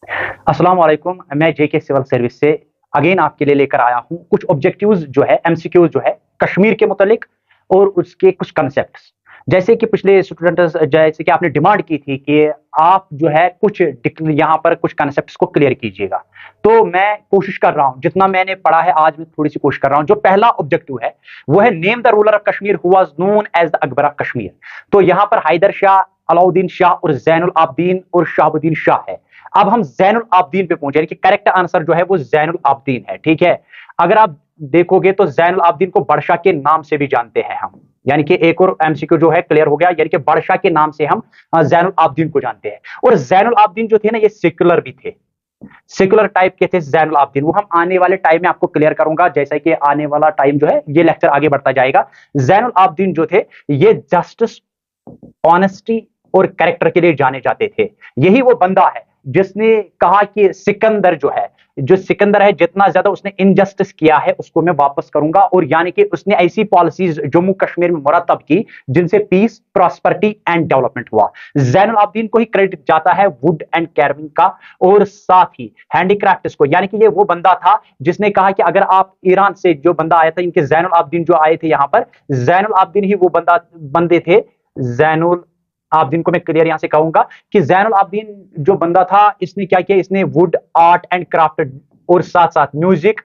अस्सलाम वालेकुम। मैं जेके सिविल सर्विस से अगेन आपके लिए लेकर आया हूं कुछ ऑब्जेक्टिव्स जो है एमसीक्यूज जो है कश्मीर के मुतालिक और उसके कुछ कंसेप्ट्स। जैसे कि पिछले स्टूडेंट्स जैसे कि आपने डिमांड की थी कि आप जो है कुछ यहाँ पर कुछ कंसेप्ट्स को क्लियर कीजिएगा, तो मैं कोशिश कर रहा हूं जितना मैंने पढ़ा है। आज मैं थोड़ी सी कोशिश कर रहा हूं। जो पहला ऑब्जेक्टिव है वो है name the ruler of Kashmir who was known as the Akbar of Kashmir. तो यहाँ पर हैदर शाह, अलाउद्दीन शाह और जैनुल आबदीन और शहाबुद्दीन शाह है। अब हम जैनुल आबदीन पे पहुंचे, कि करेक्ट आंसर जो है वो जैनुल आबदीन है। ठीक है, अगर आप देखोगे तो जैनुल आबदीन को बड़शाह के नाम से भी जानते हैं हम, यानी कि एक और एमसीक्यू जो है क्लियर हो गया, यानी कि बड़शाह के नाम से हम जैनुल आबदीन को जानते हैं। और जैनुल आबदीन जो थे ना, ये सेक्युलर भी थे, सेक्युलर टाइप के थे जैनुल आबदीन। वो हम आने वाले टाइम में आपको क्लियर करूंगा, जैसा कि आने वाला टाइम जो है ये लेक्चर आगे बढ़ता जाएगा। जैनुल आबदीन जो थे ये जस्टिस, ऑनेस्टी और कैरेक्टर के लिए जाने जाते थे। यही वो बंदा है जिसने कहा कि सिकंदर जो है, जो सिकंदर है, जितना ज्यादा उसने इनजस्टिस किया है उसको मैं वापस करूंगा। और यानी कि उसने ऐसी पॉलिसीज जम्मू कश्मीर में मुरतब की जिनसे पीस, प्रॉस्पेरिटी एंड डेवलपमेंट हुआ। जैनुल आबदीन को ही क्रेडिट जाता है वुड एंड कैरविंग का और साथ ही हैंडीक्राफ्ट्स को। यानी कि ये वो बंदा था जिसने कहा कि अगर आप ईरान से जो बंदा आया था, इनके जैनुल आबदीन जो आए थे यहाँ पर, जैनुल आबदीन ही वो बंदे थे। जैनुल आबदीन को मैं क्लियर यहां से कहूंगा कि जैनुल आबदीन जो बंदा था, इसने क्या किया, इसने वुड आर्ट एंड क्राफ्ट और साथ साथ म्यूजिक,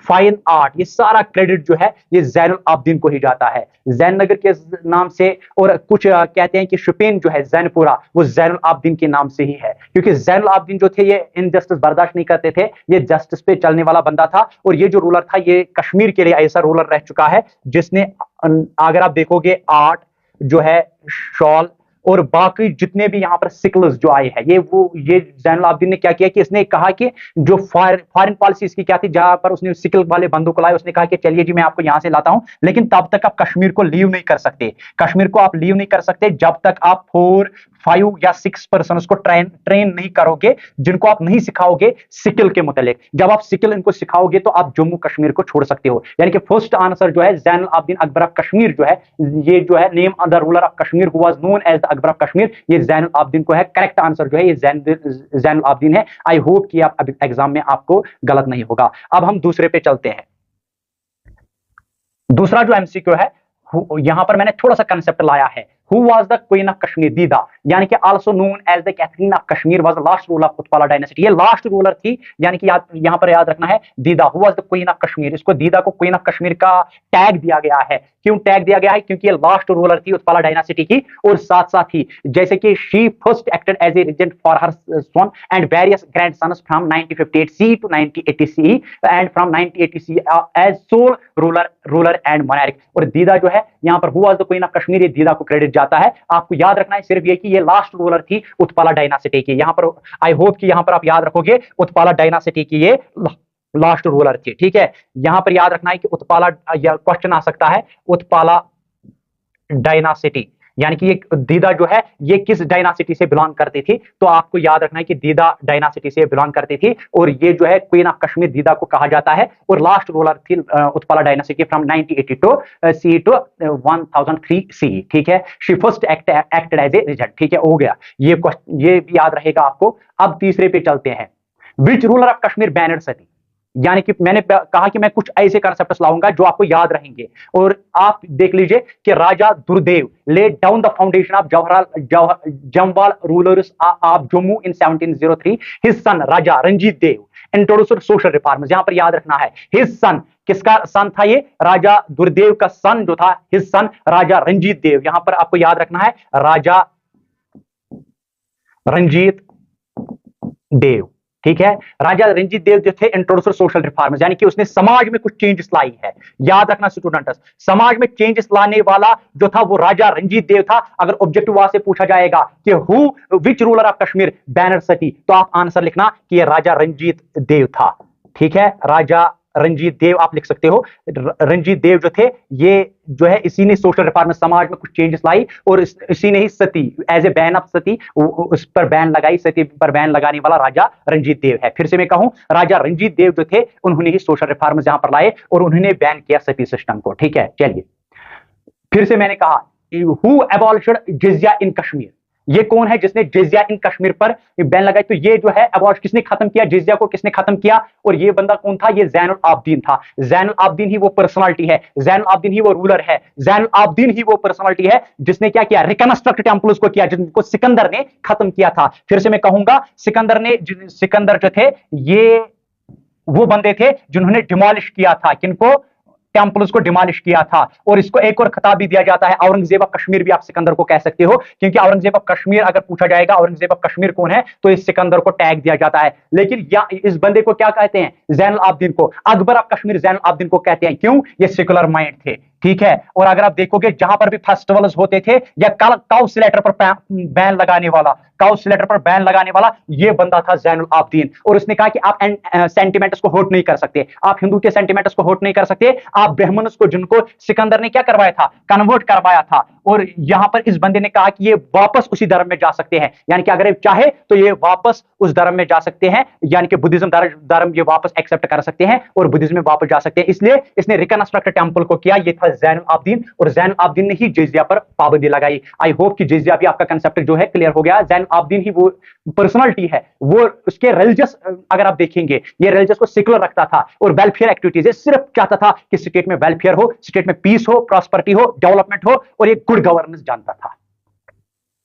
फाइन आर्ट, ये सारा क्रेडिट जो है ये जैनुल आबदीन को ही जाता है, जैननगर के नाम से। और कुछ कहते हैं कि शुपिन जो है जैनपुरा, वो जैनुल आबदीन के नाम से ही है, क्योंकि जैनुल आबदीन जो थे ये इनजस्टिस बर्दाश्त नहीं करते थे, ये जस्टिस पे चलने वाला बंदा था। और ये जो रूलर था ये कश्मीर के लिए ऐसा रूलर रह चुका है जिसने, अगर आप देखोगे, आर्ट जो है, शॉल और बाकी जितने भी यहाँ पर सिकल्स जो आए हैं, ये जैनुल आबदीन ने क्या किया कि इसने कहा कि जो फॉरेन पॉलिसी इसकी क्या थी, जहां पर उसने सिकल वाले बंदों को लाया, उसने कहा कि चलिए जी मैं आपको यहां से लाता हूं, लेकिन तब तक आप कश्मीर को लीव नहीं कर सकते। कश्मीर को आप लीव नहीं कर सकते जब तक आप 4, 5 या 6 पर्सन उसको ट्रेन नहीं करोगे, जिनको आप नहीं सिखाओगे सिकल के मुतालिक। जब आप सिकल इनको सिखाओगे तो आप जम्मू कश्मीर को छोड़ सकते हो। यानी कि फर्स्ट आंसर जो है जैनुल आबदीन अकबर ऑफ कश्मीर जो है, ये जो है name the ruler of Kashmir who was known as the Akbar of Kashmir, ये जैनुल आबदीन को है। करेक्ट आंसर जो है ये जैनुल आबदीन है। आई होप कि आप एग्जाम में आपको गलत नहीं होगा। अब हम दूसरे पे चलते हैं। दूसरा जो एमसीक्यू है, यहां पर मैंने थोड़ा सा कंसेप्ट लाया है। Who was the queen of Kashmir? दीदा, यानी कि also known as the Catherine of Kashmir, was the last ruler of Utpala dynasty. ये लास्ट रूलर थी, यानी कि यहां पर याद रखना है दीदा। Who was the queen of Kashmir? इसको दीदा को क्वीन ऑफ कश्मीर का टैग दिया गया है। क्यों टैग दिया गया है? क्योंकि ये लास्ट रूलर थी उत्पाला डायनेस्टी की। और साथ साथ ही जैसे कि she first acted as a regent for her son and various grandsons from 1958 C to 1980 C and from 1980 C as sole ruler and monarch. और दीदा जो है यहाँ पर who was the queen of Kashmir, ये दीदा को क्रेडिट जाता है। आपको याद रखना है सिर्फ ये कि ये लास्ट रूलर थी उत्पाला डायनासिटी की। यहाँ पर आई होप कि यहाँ पर आप याद रखोगे उत्पाला डायनासिटी की ये लास्ट रूलर थी। ठीक है, यहां पर याद रखना है कि उत्पाला, क्वेश्चन आ सकता है उत्पाला डायनासिटी, यानी कि ये दीदा जो है ये किस डायनासिटी से बिलोंग करती थी। तो आपको याद रखना है कि दीदा डायनासिटी से बिलोंग करती थी और ये जो है क्वीन ऑफ कश्मीर दीदा को कहा जाता है। और लास्ट रूलर थी Utpala डायनासिटी from 1982 C to 1003 C. ठीक है, she first acted as a regent. ठीक है, हो गया ये भी याद रहेगा आपको। अब तीसरे पे चलते हैं। विच रूलर ऑफ कश्मीर बैनर्ड सती, यानी कि मैंने कहा कि मैं कुछ ऐसे कंसेप्ट्स लाऊंगा जो आपको याद रहेंगे। और आप देख लीजिए कि Raja Durdev laid down the foundation of Jamwal rulers of Jammu in 1703। His son Raja Ranjit Dev introduced social reforms. यहां पर याद रखना है हिज सन, किसका सन था ये? राजा दुर्देव का सन जो था, हिज सन राजा रंजीत देव। यहां पर आपको याद रखना है राजा रंजीत देव। ठीक है, राजा रंजीत देव जो थे इंट्रोड्यूसर सोशल रिफॉर्म्स, यानी कि उसने समाज में कुछ चेंजेस लाई है। याद रखना स्टूडेंट्स, समाज में चेंजेस लाने वाला जो था वो राजा रंजीत देव था। अगर ऑब्जेक्टिव वहां से पूछा जाएगा कि who which ruler of Kashmir banned sati, तो आप आंसर लिखना कि ये राजा रंजीत देव था। ठीक है, राजा रंजीत देव आप लिख सकते हो। रंजीत देव जो थे ये जो है इसी ने सोशल रिफॉर्म, समाज में कुछ चेंजेस लाई और इसी ने ही सती एज ए बैन ऑफ सती, उस पर बैन लगाई, सती पर बैन लगाने वाला राजा रंजीत देव है। फिर से मैं कहूं, राजा रंजीत देव जो थे उन्होंने ही सोशल रिफॉर्म्स यहां पर लाए और उन्होंने बैन किया सती सिस्टम को। ठीक है, चलिए फिर से मैंने कहा हु एबॉलिश्ड जिजिया इन कश्मीर, ये कौन है जिसने जिजिया इन कश्मीर पर बैन लगाई? तो ये जो है अबॉर्श किसने खत्म किया, जिजिया को किसने खत्म किया? और ये बंदा कौन था? ये ज़ैनुल आबदीन था। ज़ैनुल आबदीन ही वो पर्सनालिटी है, ज़ैनुल आबदीन ही वो रूलर है, ज़ैनुल आबदीन ही वो पर्सनालिटी है जिसने क्या किया, रिकंस्ट्रक्ट टेंपल्स को किया, जिनको सिकंदर ने खत्म किया था। फिर से मैं कहूंगा, सिकंदर जो थे ये वो बंदे थे जिन्होंने डिमोलिश किया था, किनको? टेम्पल्स को डिमोलिश किया था। और इसको एक और खिताब भी दिया जाता है, औरंगजेब ऑफ कश्मीर भी आप सिकंदर को कह सकते हो, क्योंकि औरंगजेब ऑफ कश्मीर अगर पूछा जाएगा औरंगजेब ऑफ कश्मीर कौन है, तो इस सिकंदर को टैग दिया जाता है। लेकिन इस बंदे को क्या कहते हैं? ज़ैनुल आबदीन को। अकबर ऑफ कश्मीर ज़ैनुल आबदीन को कहते हैं, क्यों? ये सेकुलर माइंड थे, ठीक है। और अगर आप देखोगे जहां पर भी फेस्टिवल्स होते थे या काउ स्लेटर पर बैन लगाने वाला, काउ स्लेटर पर बैन लगाने वाला ये बंदा था ज़ैनुल आबदीन। और उसने कहा कि आप सेंटिमेंट्स को होट नहीं कर सकते, आप हिंदू के सेंटिमेंट्स को होट नहीं कर सकते, आप ब्राह्मण्स को, जिनको सिकंदर ने क्या करवाया था, कन्वर्ट करवाया था। और यहां पर इस बंदे ने कहा कि ये वापस उसी धर्म में जा सकते हैं, यानी कि अगर ये चाहे तो ये वापस उस धर्म में जा सकते हैं, यानी कि बुद्धिज्म धर्म ये वापस एक्सेप्ट कर सकते हैं और बुद्धिज्म में वापस जा सकते हैं। इसलिए इसने रिकंस्ट्रक्ट टेंपल को किया, ये था ज़ैनुल आबदीन। और ज़ैनुल आबदीन ने ही जिजिया पर पाबंदी लगाई। आई होप कि जिजिया भी आपका कंसेप्ट जो है क्लियर हो गया। ज़ैनुल आबदीन ही वो पर्सनालिटी है, वो उसके रिलीजियस, अगर आप देखेंगे ये रिलीजियस को सेकुलर रखता था और वेलफेयर एक्टिविटीज, ये सिर्फ चाहता था कि स्टेट में वेलफेयर हो, स्टेट में पीस हो, प्रॉस्पेरिटी हो, डेवलपमेंट हो, और ये गुड गवर्नेंस जानता था,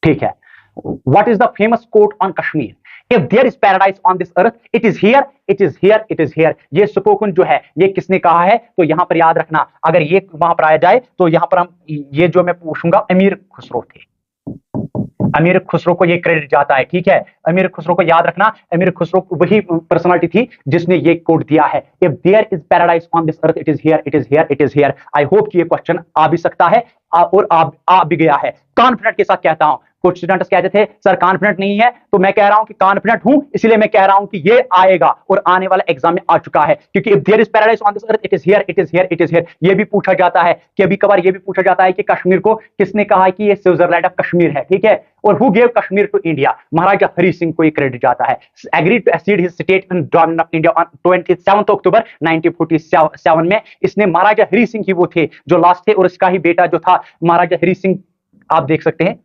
ठीक है। What is the famous quote on Kashmir? If there is paradise on this earth, it is here, it is here, it is here. ये स्पोकन जो है ये किसने कहा है? तो यहां पर याद रखना, अगर ये वहां पर आया जाए तो यहां पर हम ये जो मैं पूछूंगा, अमीर खुसरो थे, अमीर खुसरो को ये क्रेडिट जाता है, ठीक है। अमीर खुसरो को याद रखना, अमीर खुसरो वही पर्सनालिटी थी जिसने ये कोड दिया है, if there is paradise on this earth, it is here, it is here, it is here. I hope कि ये क्वेश्चन आ भी सकता है और आ भी गया है। कॉन्फिडेंट के साथ कहता हूं, कुछ स्टूडेंट्स कहते थे सर कॉन्फिडेंट नहीं है, तो मैं कह रहा हूं कि कॉन्फिडेंट हूं, इसलिए मैं कह रहा हूं कि ये आएगा और आने वाला एग्जाम में आ चुका है, क्योंकि if there is paradise on this earth, it is here, it is here, it is here. ये भी पूछा जाता है कि अभी कभार ये भी पूछा जाता है कि कश्मीर को किसने कहा कि ये स्विट्जरलैंड ऑफ कश्मीर है, ठीक है। और who gave Kashmir to India? Maharaja Hari Singh को ये क्रेडिट जाता है। Agreed to accede his state in domination of India on 27 October 1947 में। इसने, महाराजा हरि सिंह ही वो थे जो लास्ट थे, और इसका ही बेटा जो था महाराजा हरि सिंह, आप देख सकते हैं,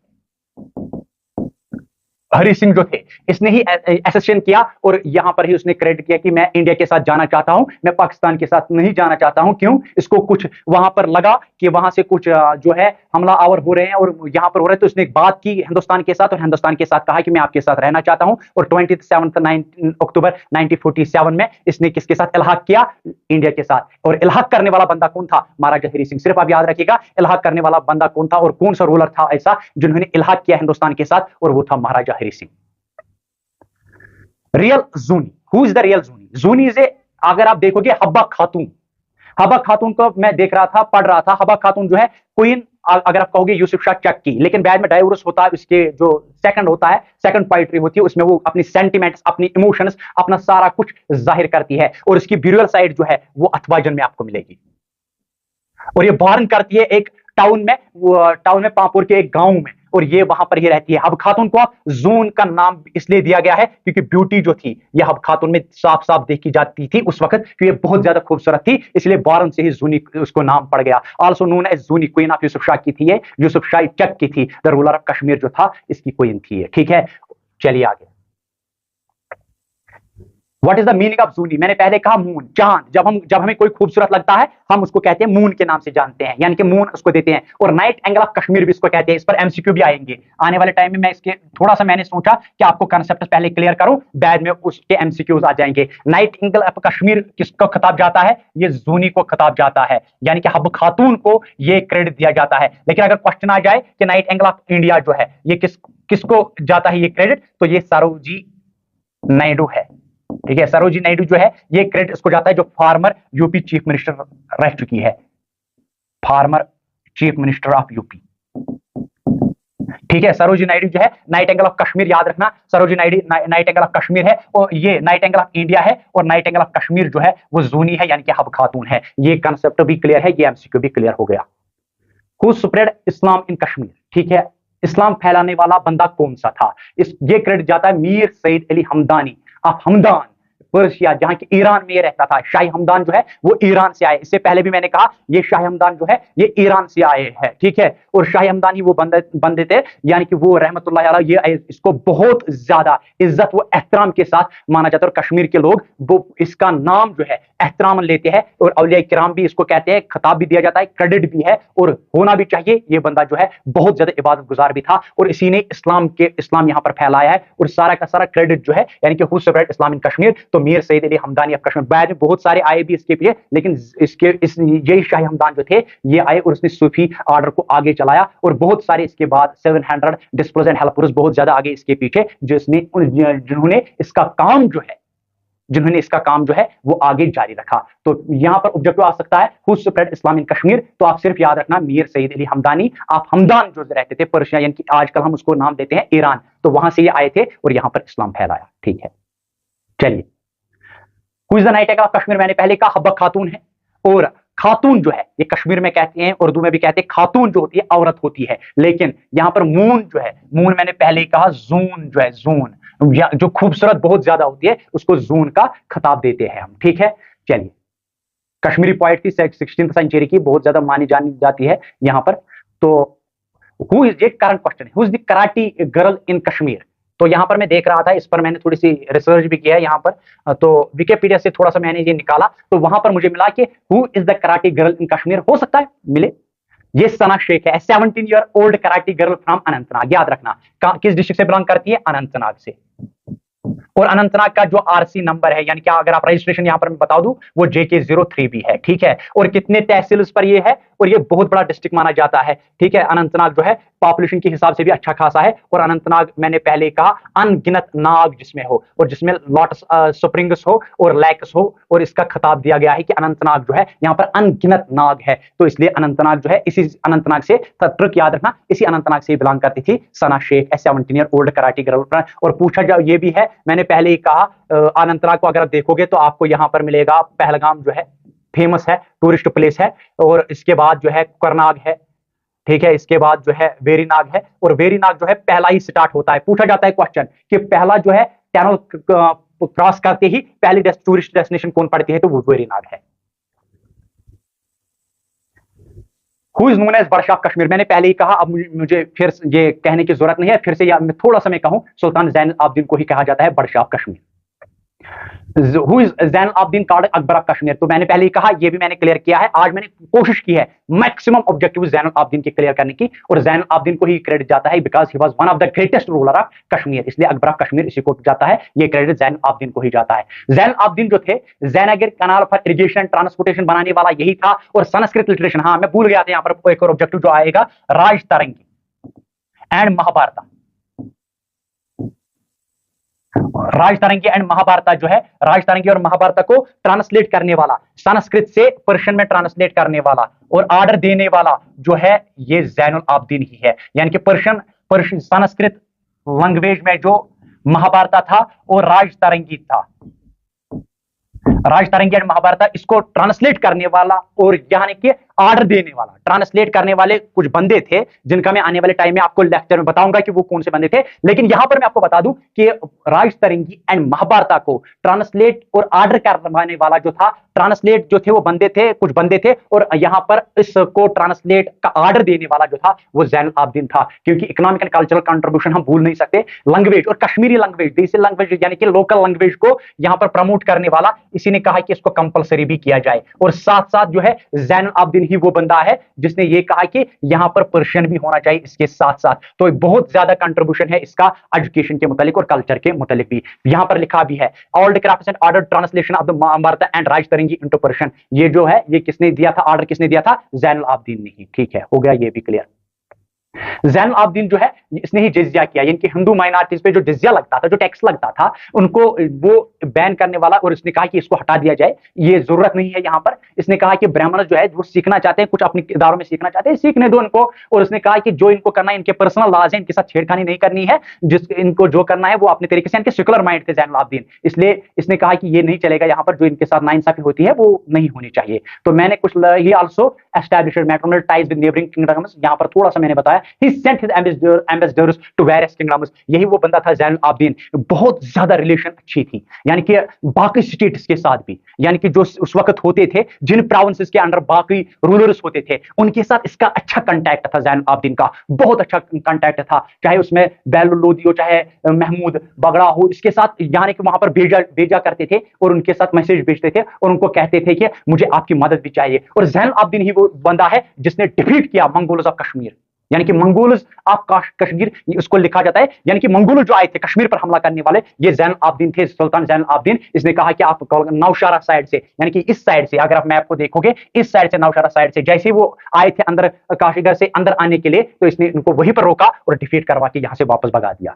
हरि सिंह जो थे, इसने ही एसेसिएशन किया और यहां पर ही उसने क्रेडिट किया कि मैं इंडिया के साथ जाना चाहता हूं, मैं पाकिस्तान के साथ नहीं जाना चाहता हूं। क्यों? इसको कुछ वहां पर लगा कि वहां से कुछ जो है हमला आवर हो रहे हैं और यहां पर हो रहे हैं, तो उसने एक बात की हिंदुस्तान के साथ और हिंदुस्तान के साथ कहा कि मैं आपके साथ रहना चाहता हूं। और 27 अक्टूबर 1947 में इसने किसके साथ इल्हाक किया? इंडिया के साथ। और इल्हाक करने वाला बंदा कौन था? महाराजा हरि सिंह। सिर्फ आप याद रखिएगा, इल्हाक करने वाला बंदा कौन था और कौन सा रूलर था ऐसा जिन्होंने इल्हाक किया हिंदुस्तान के साथ, और वो था Maharaja Hari Singh. Real Zooni, who is the real Zooni? Zooni is a, अगर आप देखोगे हब्बा खातून, हब्बा खातून को मैं देख रहा था, पढ़ रहा था। हब्बा खातून जो है क्वीन, अगर आप कहोगे यूसुफ शाह चक की, लेकिन बाद में डाइवोर्स होता है, उसके जो सेकंड होता है, सेकंड पोइट्री होती है, उसमें वो अपनी सेंटिमेंट्स, अपनी इमोशंस, अपना सारा कुछ जाहिर करती है। और उसकी ब्यूरल साइड जो है वो अथवाजन में आपको मिलेगी। और ये बॉर्न करती है एक टाउन में पापुर के एक गांव में, और ये वहां पर ही रहती है। हब खातून को जून का नाम इसलिए दिया गया है क्योंकि ब्यूटी जो थी ये हब खातून में साफ साफ देखी जाती थी उस वक्त, क्योंकि ये बहुत ज्यादा खूबसूरत थी, इसलिए बॉर्न से ही जूनी उसको नाम पड़ गया। Also known as Zooni, queen of Yusuf Shah की थी ये, यूसुफ शाह चक की थी, द रूलर ऑफ कश्मीर जो था इसकी क्वीन थी ये, ठीक है। चलिए आगे, what is the meaning of Zooni? मैंने पहले कहा मून, चांद। जब हमें कोई खूबसूरत लगता है हम उसको कहते हैं मून के नाम से जानते हैं, यानी कि मून उसको देते हैं। और नाइट एंगल ऑफ कश्मीर भी इसको कहते हैं। इस पर एमसीक्यू भी आएंगे आने वाले टाइम में। मैं इसके थोड़ा सा मैंने सोचा कि आपको कंसेप्ट पहले क्लियर करूं, बाद में उसके एमसीक्यूज आ जाएंगे। नाइट एंगल ऑफ कश्मीर किसको खिताब जाता है? ये जूनी को खिताब जाता है, यानी कि हब खातून को ये क्रेडिट दिया जाता है। लेकिन अगर क्वेश्चन आ जाए कि नाइट एंगल ऑफ इंडिया जो है ये किसको जाता है ये क्रेडिट, तो ये सरोजी नायडू है, ठीक है। सरोजी नायडू जो है ये क्रेडिट इसको जाता है, जो फॉर्मर यूपी चीफ मिनिस्टर रह चुकी है, former chief minister of UP, ठीक है। सरोजी नायडू जो है, नाइट एंगल ऑफ कश्मीर याद रखना, Sarojini Naidu night angle of Kashmir है, और ये नाइट एंगल ऑफ इंडिया है, और नाइट एंगल ऑफ कश्मीर जो है वो जूनी है, यानी कि हब खातून है। ये कंसेप्ट भी क्लियर है, ये एमसीक्यू भी क्लियर हो गया। हु स्प्रेड इस्लाम इन कश्मीर, ठीक है। इस्लाम फैलाने वाला बंदा कौन सा था? ये क्रेडिट जाता है मीर सईद अली हमदानी ऑफ हमदान, पर्शिया, जहां की ईरान में ये रहता था। शाही हमदान जो है वो ईरान से आए। इससे पहले भी मैंने कहा ये शाही हमदान जो है ये ईरान से आए हैं, ठीक है। और शाही हमदान ही वो बंदे थे, यानी कि वो रहमतुल्लाह अलैह, ये इसको बहुत ज्यादा इज्जत व एहतराम के साथ माना जाता है। और कश्मीर के लोग वो इसका नाम जो है एहतराम लेते हैं, और औलिया किराम भी इसको कहते हैं, खिताब भी दिया जाता है, क्रेडिट भी है और होना भी चाहिए। ये बंदा जो है बहुत ज्यादा इबादत गुजार भी था, और इसी ने इस्लाम यहाँ पर फैलाया है, और सारा का सारा क्रेडिट जो है, यानी कि हु स्प्रेड इस्लाम इन कश्मीर, तो मीर सईद अली हमदानी ऑफ कश्मीर। बाद में बहुत सारे आए भी इसके पीछे, लेकिन यही शाही हमदान जो थे ये आए और उसने सूफी ऑर्डर को आगे चलाया, और बहुत सारे इसके बाद 700 डिस्पल्स एंड हेल्पर्स बहुत ज्यादा आगे इसके पीछे, जिन्होंने इसका काम जो है वो आगे जारी रखा। तो यहां पर ऑब्जेक्टिव आ सकता है हु स्प्रेड इस्लाम इन कश्मीर, तो आप सिर्फ याद रखना मीर सईद अली हमदानी। आप हमदान जो रहते थे पर्शिया, यानी कि आजकल हम उसको नाम देते हैं ईरान, तो वहां से ये आए थे और यहां पर इस्लाम फैलाया, ठीक है। चलिए, हुई is the nightingale of Kashmir, मैंने पहले कहा हब्बा खातून है, और खातून जो है ये कश्मीर में कहते हैं, उर्दू में भी कहते हैं, खातून जो होती है औरत होती है, लेकिन यहां पर मून जो है, मून मैंने पहले ही कहा जून जो है, जून जो खूबसूरत बहुत ज्यादा होती है उसको जून का खिताब देते हैं हम, ठीक है। चलिए, कश्मीरी पोएट थी 16th सेंचुरी की, बहुत ज्यादा मानी जाती है यहां पर। तो हु इज, ये करंट क्वेश्चन है, who is the karate girl in Kashmir. तो यहां पर मैं देख रहा था, इस पर मैंने थोड़ी सी रिसर्च भी किया है यहां पर, तो विकिपीडिया से थोड़ा सा मैंने ये निकाला, तो वहां पर मुझे मिला कि who is the karate girl in Kashmir, हो सकता है मिले, ये सना शेख है, 17 year old karate girl from Anantnag. याद रखना किस डिस्ट्रिक्ट से बिलोंग करती है, अनंतनाग से। और अनंतनाग का जो आरसी नंबर है, यानी कि अगर आप रजिस्ट्रेशन यहां पर मैं बता दूं, वो JK03 भी है, ठीक है। और कितने तहसील पर ये है, और ये बहुत बड़ा डिस्ट्रिक्ट माना जाता है, ठीक है। अनंतनाग जो है पॉपुलेशन के हिसाब से भी अच्छा खासा है, और अनंतनाग मैंने पहले कहा अनगिनत नाग जिसमें हो, और जिसमें लॉट्स स्प्रिंग्स हो और लैक्स हो, और इसका खिताब दिया गया है कि अनंतनाग जो है यहाँ पर अनगिनत नाग है, तो इसलिए अनंतनाग जो है, इसी अनंतनाग से, ट्रिक याद रखना, इसी अनंतनाग से बिलोंग करती थी Sana Shaikh, 17 year old karate girl. और पूछा जाए ये भी है, मैंने पहले ही कहा, अनंतनाग को अगर आप देखोगे तो आपको यहां पर मिलेगा पहलगाम जो है फेमस है, टूरिस्ट प्लेस है, और इसके बाद जो है करनाग है, ठीक है। इसके बाद जो है वेरीनाग है, और वेरीनाग जो है पहला ही स्टार्ट होता है। पूछा जाता है क्वेश्चन कि पहला जो है टनल क्रॉस करते ही पहली टूरिस्ट डेस्टिनेशन कौन पड़ती है, तो वो वेरीनाग है। हु इज नोन एज बादशाह ऑफ कश्मीर, मैंने पहले ही कहा, अब मुझे फिर ये कहने की जरूरत नहीं है, फिर से या मैं थोड़ा सा मैं कहूं, सुल्तान ज़ैन आब्दीन को ही कहा जाता है बादशाह of Kashmir. Who is Zain Abidin called Akbar of Kashmir, तो मैंने पहले ही कहा, ये भी मैंने क्लियर किया है। आज मैंने कोशिश की है मैक्सिमम ऑब्जेक्टिव ज़ैन आब्दीन के क्लियर करने की, और ज़ैन आब्दीन को ही क्रेडिट जाता है because he was one of the greatest ruler of Kashmir, इसलिए अकबर ऑफ कश्मीर इसी को जाता है, ये क्रेडिट ज़ैन आब्दीन को ही जाता है। ज़ैन आब्दीन जो थे, जैनागिर कनाल फॉर इरिगेशन ट्रांसपोर्टेशन बनाने वाला यही था, और संस्कृत लिटरेशन, हाँ मैं भूल गया था, यहाँ पर एक और ऑब्जेक्टिव जो आएगा, राजतरंगी एंड महाभारत, राजतरंगी एंड महाभारत जो है, राजतरंगी और महाभारत को ट्रांसलेट करने वाला, संस्कृत से पर्शियन में ट्रांसलेट करने वाला और ऑर्डर देने वाला जो है, ये ज़ैनुल आब्दीन ही है। यानी कि पर्शियन संस्कृत लैंग्वेज में जो महाभारत था और राजतरंगी था, राजतरंगी एंड महाभारत, इसको ट्रांसलेट करने वाला और यानी कि ऑर्डर देने वाला, ट्रांसलेट करने वाले कुछ बंदे थे, जिनका मैं आने वाले टाइम में आपको लेक्चर में बताऊंगा कि वो कौन से बंदे थे। लेकिन यहां पर मैं आपको बता दूं कि राजतरंगी एंड महाभारत को ट्रांसलेट और ऑर्डर करवाने वाला जो था, ट्रांसलेट जो थे वो बंदे थे, कुछ बंदे थे, और यहां पर इसको ट्रांसलेट का ऑर्डर देने वाला जो था वो ज़ैनुल आब्दीन था। क्योंकि इकोनॉमिक एंड कल्चरल कंट्रीब्यूशन हम भूल नहीं सकते, लैंग्वेज और कश्मीरी लैंग्वेज, देसी लैंग्वेज यानी कि लोकल लैंग्वेज को यहां पर प्रमोट करने वाला, इसी ने कहा कि इसको कंपलसरी भी किया जाए। और साथ साथ जो है ज़ैनुल आब्दीन ही वो बंदा है जिसने ये कहा कि यहां पर पर्शियन भी होना चाहिए इसके साथ साथ। तो बहुत ज्यादा कंट्रीब्यूशन है इसका एजुकेशन के मुतालिक और कल्चर के मुतालिक भी। यहां पर लिखा भी है, old crafts and order translation of the Mahabharata and Rajatarangini into Persian, ये जो है ये किसने दिया था, ऑर्डर किसने दिया था, ज़ैनुल आब्दीन ने ही। ठीक है, हो गया ये भी क्लियर। ज़ैनुल आब्दीन जो है इसने ही जिज़्या किया, यानी कि हिंदू माइनॉरिटीज पे जो जिज़्या लगता था, जो टैक्स लगता था, उनको वो बैन करने वाला, और इसने कहा कि इसको हटा दिया जाए, ये जरूरत नहीं है यहाँ पर। इसने कहा कि ब्राह्मण जो है वो सीखना चाहते हैं, कुछ अपने इदारों में सीखना चाहते हैं, सीखने दो इनको। और उसने कहा कि जो इनको करना है, इनके पर्सनल लॉज है, इनके साथ छेड़खानी नहीं करनी है, जिस इनको जो करना है वो अपने तरीके से, इनके सेकुलर माइंड थे ज़ैनुल आब्दीन, इसलिए इसने कहा कि ये नहीं चलेगा यहाँ पर, जो इनके साथ नाइंसाफी होती है वो नहीं होनी चाहिए। तो मैंने कुछ he also established matrimonial ties with neighbouring kingdoms, यहाँ पर थोड़ा सा मैंने बताया। He sent his ambassador ambassadors to various kingdoms. यही वो बंदा था ज़ैनुल आबिदीन। बहुत ज्यादा रिलेशन अच्छी थी, यानी कि बाकी स्टेट्स के साथ भी, यानी कि जो उस वक्त होते थे, जिन प्रोविंसेस के अंडर बाकी रूलर्स होते थे, उनके साथ इसका अच्छा कांटेक्ट था। ज़ैनुल आबिदीन का बहुत अच्छा कांटेक्ट था, चाहे उसमें बैलुल लोदी हो, चाहे महमूद बगड़ा हो, इसके साथ यानी कि वहां पर भेजा भेजा करते थे और उनके साथ मैसेज भेजते थे और उनको कहते थे कि मुझे आपकी मदद भी चाहिए। और ज़ैनुल आबिदीन ही वो बंदा है जिसने डिफीट किया मंगोल्स ऑफ कश्मीर, यानी कि मंगोल्स ऑफ कश्मीर उसको लिखा जाता है, यानी कि मंगोल जो आए थे कश्मीर पर हमला करने वाले, ये ज़ैनुल आबिदीन थे, सुल्तान ज़ैनुल आबिदीन। इसने कहा कि आप नौशहरा साइड से, यानी कि इस साइड से, अगर आप मैप को देखोगे, इस साइड से, नौशहरा साइड से जैसे वो आए थे अंदर काशीगर से अंदर आने के लिए, तो इसने उनको वहीं पर रोका और डिफीट करवा के यहां से वापस भगा दिया।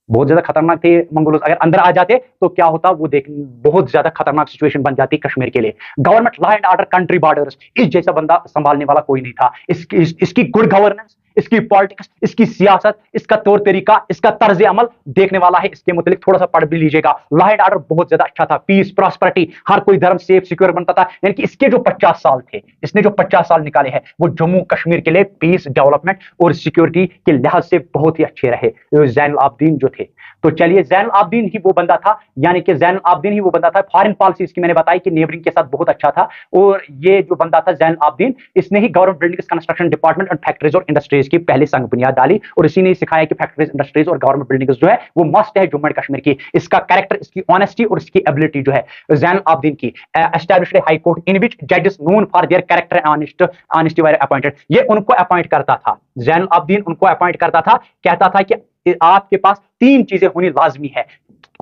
बहुत ज्यादा खतरनाक थे मंगोल्स, अगर अंदर आ जाते तो क्या होता वो देख, बहुत ज्यादा खतरनाक सिचुएशन बन जाती कश्मीर के लिए। Government, law and order, country borders, इस जैसा बंदा संभालने वाला कोई नहीं था। इसकी गुड गवर्नेंस, इसकी पॉलिटिक्स, इसकी सियासत, इसका तौर तरीका, इसका तर्ज अमल देखने वाला है। इसके मुतालिक थोड़ा सा पढ़ भी लीजिएगा। लॉ एंड ऑर्डर बहुत ज्यादा अच्छा था, पीस, प्रॉस्पेरिटी, हर कोई धर्म सेफ सिक्योर बनता था। यानी कि इसके जो 50 साल थे, इसने जो 50 साल निकाले हैं, वो जम्मू कश्मीर के लिए पीस, डेवलपमेंट और सिक्योरिटी के लिहाज से बहुत ही अच्छे रहे ज़ैनुल आबिदीन जो थे। तो चलिए, ज़ैनुल आबिदीन ही वो बंदा था, यानी कि ज़ैनुल आबिदीन ही वो बंदा था। फॉरेन पॉलिसी इसकी मैंने बताई कि नेबरिंग के साथ बहुत अच्छा था। और ये जो बंदा था ज़ैनुल आबिदीन, इसने ही गवर्नमेंट बिल्डिंग्स, कंस्ट्रक्शन डिपार्टमेंट और फैक्ट्रीज और इंडस्ट्रीज की पहली संग बुनियाद डाली। और इसी ने सिखाया कि फैक्ट्रीज, इंडस्ट्रीज और गवर्नमेंट बिल्डिंग्स जो है वो मस्ट है जम्मू एंड कश्मीर की। इसका कैरेक्टर, इसकी ऑनेस्टी और इसकी एबिलिटी जो है ज़ैनुल आबिदीन की। एस्टैब्लिश्ड हाई कोर्ट इन विच जजेस known for their character and honesty were appointed. ये उनको अपॉइंट करता था, ज़ैनुल आबिदीन उनको अपॉइंट करता था, कहता था कि आपके पास 3 चीजें होनी लाजमी है।